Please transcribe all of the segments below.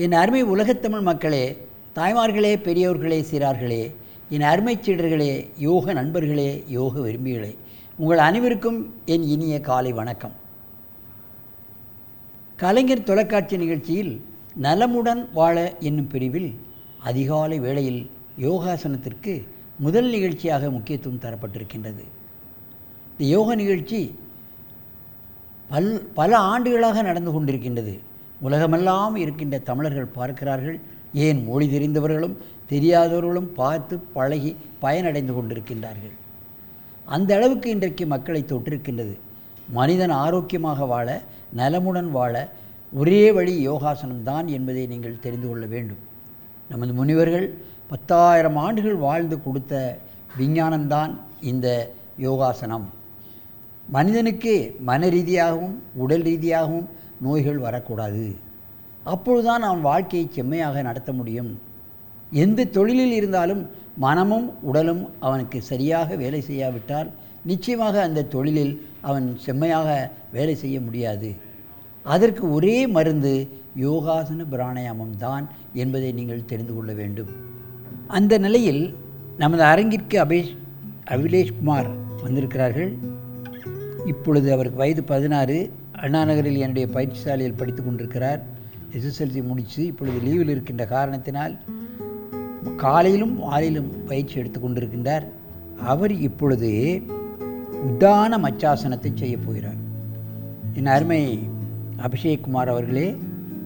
என் அருமை உலகத்தமிழ் மக்களே, தாய்மார்களே, பெரியோர்களே, சிறார்களே, என் அருமை சீடர்களே, யோக நண்பர்களே, யோக விரும்பிகளே, உங்கள் அனைவருக்கும் என் இனிய காலை வணக்கம். கலைஞர் தொலைக்காட்சி நிகழ்ச்சியில் நலமுடன் வாழ என்னும் பிரிவில் அதிகாலை வேளையில் யோகாசனத்திற்கு முதல் நிகழ்ச்சியாக முக்கியத்துவம் தரப்பட்டிருக்கின்றது. இந்த யோக நிகழ்ச்சி பல ஆண்டுகளாக நடந்து கொண்டிருக்கின்றது. உலகமெல்லாம் இருக்கின்ற தமிழர்கள் பார்க்கிறார்கள். ஏன் மொழி தெரிந்தவர்களும் தெரியாதவர்களும் பார்த்து பழகி பயனடைந்து கொண்டிருக்கின்றார்கள். அந்த அளவுக்கு இன்றைக்கு மக்களை தொற்றிருக்கின்றது. மனிதன் ஆரோக்கியமாக வாழ, நலமுடன் வாழ ஒரே வழி யோகாசனம்தான் என்பதை நீங்கள் தெரிந்து கொள்ள வேண்டும். நமது முனிவர்கள் 10,000 ஆண்டுகள் வாழ்ந்து கொடுத்த விஞ்ஞானம்தான் இந்த யோகாசனம். மனிதனுக்கு மன ரீதியாகவும் உடல் ரீதியாகவும் நோய்கள் வரக்கூடாது. அப்பொழுதுதான் அவன் வாழ்க்கையை செம்மையாக நடத்த முடியும். எந்த தொழிலில் இருந்தாலும் மனமும் உடலும் அவனுக்கு சரியாக வேலை செய்யாவிட்டால் நிச்சயமாக அந்த தொழிலில் அவன் செம்மையாக வேலை செய்ய முடியாது. அதற்கு ஒரே மருந்து யோகாசன பிராணாயாமம் தான் என்பதை நீங்கள் தெரிந்து கொள்ள வேண்டும். அந்த நிலையில் நமது அரங்கிற்கு அபிலேஷ்குமார் வந்திருக்கிறார்கள். இப்பொழுது அவருக்கு வயது 16. அண்ணா நகரில் என்னுடைய பயிற்சி சாலையில் படித்து கொண்டிருக்கிறார். SSLC முடித்து இப்பொழுது லீவில் இருக்கின்ற காரணத்தினால் காலையிலும் மாலையிலும் பயிற்சி எடுத்து கொண்டிருக்கின்றார். அவர் இப்பொழுது உத்தான மச்சாசனத்தை செய்ய போகிறார். என் அருமை அபிஷேக்குமார் அவர்களே,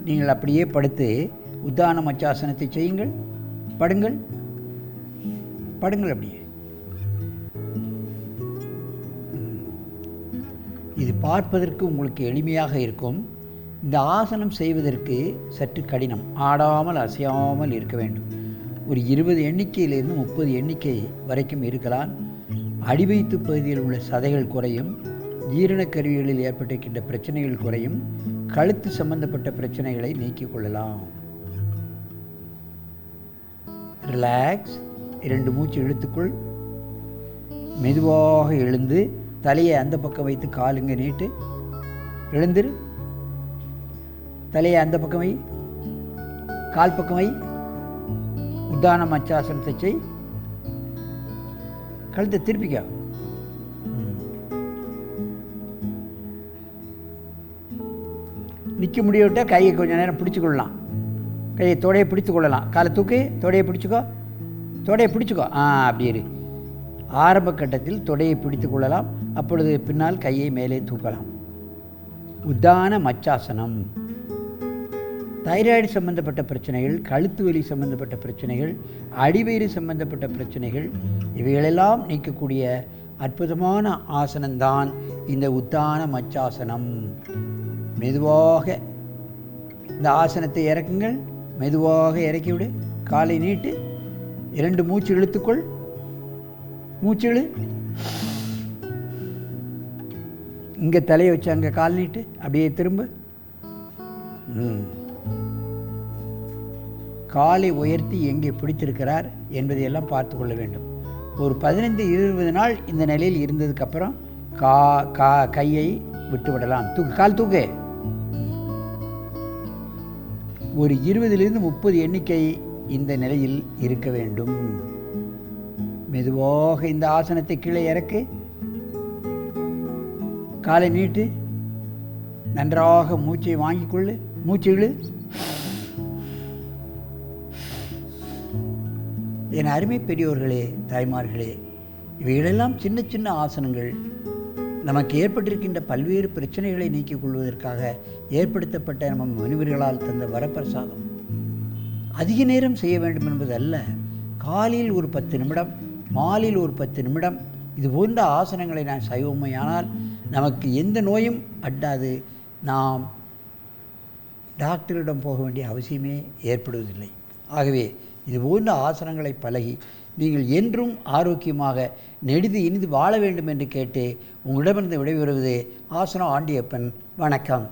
நீங்கள் அப்படியே படுத்து உத்தான மச்சாசனத்தை செய்யுங்கள். படுங்கள் அப்படியே. இது பார்ப்பதற்கு உங்களுக்கு எளிமையாக இருக்கும். இந்த ஆசனம் செய்வதற்கு சற்று கடினம். ஆடாமல் அசையாமல் இருக்க வேண்டும். ஒரு 20 எண்ணிக்கையிலிருந்து 30 எண்ணிக்கை வரைக்கும் இருக்கலாம். அடிவயிற்று பகுதியில் உள்ள சதைகள் குறையும். ஜீரணக்கருவிகளில் ஏற்பட்டிருக்கின்ற பிரச்சனைகள் குறையும். கழுத்து சம்பந்தப்பட்ட பிரச்சனைகளை நீக்கிக் கொள்ளலாம். ரிலாக்ஸ். 2 மூச்சு இழுத்துக்குள். மெதுவாக எழுந்து தலையை அந்த பக்கம் வைத்து காலுங்க நீட்டு. எழுந்திரு. தலையை அந்த பக்கம் வை, கால் பக்கம் வை. உத்தான மச்சாசனத்தை செய். கழுத்தை திருப்பிக்க. நிற்க முடியவிட்டால் கையை கொஞ்சம் நேரம் பிடிச்சிக்கொள்ளலாம். கையை தொடையை பிடித்து கொள்ளலாம். காலை தூக்கி தொடையை பிடிச்சிக்கோ. அப்படி இரு. ஆரம்ப கட்டத்தில் தொடையை பிடித்து கொள்ளலாம். அப்பொழுது பின்னால் கையை மேலே தூக்கலாம். உத்தான மச்சாசனம். தைராய்டு சம்பந்தப்பட்ட பிரச்சனைகள், கழுத்து வலி சம்பந்தப்பட்ட பிரச்சனைகள், அடிவயிறு சம்பந்தப்பட்ட பிரச்சனைகள், இவைகளெல்லாம் நீக்கக்கூடிய அற்புதமான ஆசனம்தான் இந்த உத்தான மச்சாசனம். மெதுவாக இந்த ஆசனத்தை இறக்குங்கள். மெதுவாக இறக்கிவிடு. காலை நீட்டு. 2 மூச்சு இழுத்துக்கொள். மூச்சு இழு. இங்கே தலையை வச்சு அங்கே கால் நீட்டு. அப்படியே திரும்ப. காலை உயர்த்தி எங்கே பிடித்திருக்கிறார் என்பதையெல்லாம் பார்த்து கொள்ள வேண்டும். ஒரு 15-20 நாள் இந்த நிலையில் இருந்ததுக்கப்புறம் கையை விட்டு விடலாம். கால் தூக்கு. ஒரு 20லிருந்து 30 எண்ணிக்கை இந்த நிலையில் இருக்க வேண்டும். மெதுவாக இந்த ஆசனத்தை கீழே இறக்கு. காலை நீட்டு. நன்றாக மூச்சை வாங்கிக்கொள்ளு. மூச்சு இழு. என் அருமை பெரியோர்களே, தாய்மார்களே, இவைகளெல்லாம் சின்ன சின்ன ஆசனங்கள். நமக்கு ஏற்பட்டிருக்கின்ற பல்வேறு பிரச்சனைகளை நீக்கிக் கொள்வதற்காக ஏற்படுத்தப்பட்ட நம்ம முனிவர்களால் தந்த வரப்பிரசாதம். அதிக நேரம் செய்ய வேண்டும் என்பது அல்ல. காலையில் ஒரு 10 நிமிடம், மாலையில் ஒரு 10 நிமிடம் இது போன்ற ஆசனங்களை நான் செய்வோமையானால் நமக்கு எந்த நோயும் அட்டாது. நாம் டாக்டரிடம் போக வேண்டிய அவசியமே ஏற்படுவதில்லை. ஆகவே இது போன்ற ஆசனங்களை பழகி நீங்கள் என்றும் ஆரோக்கியமாக நெடிது இனிது வாழ வேண்டும் என்று கேட்டு உங்களிடமிருந்து விடைபெறுவது ஆசனம் ஆண்டியப்பன். வணக்கம்.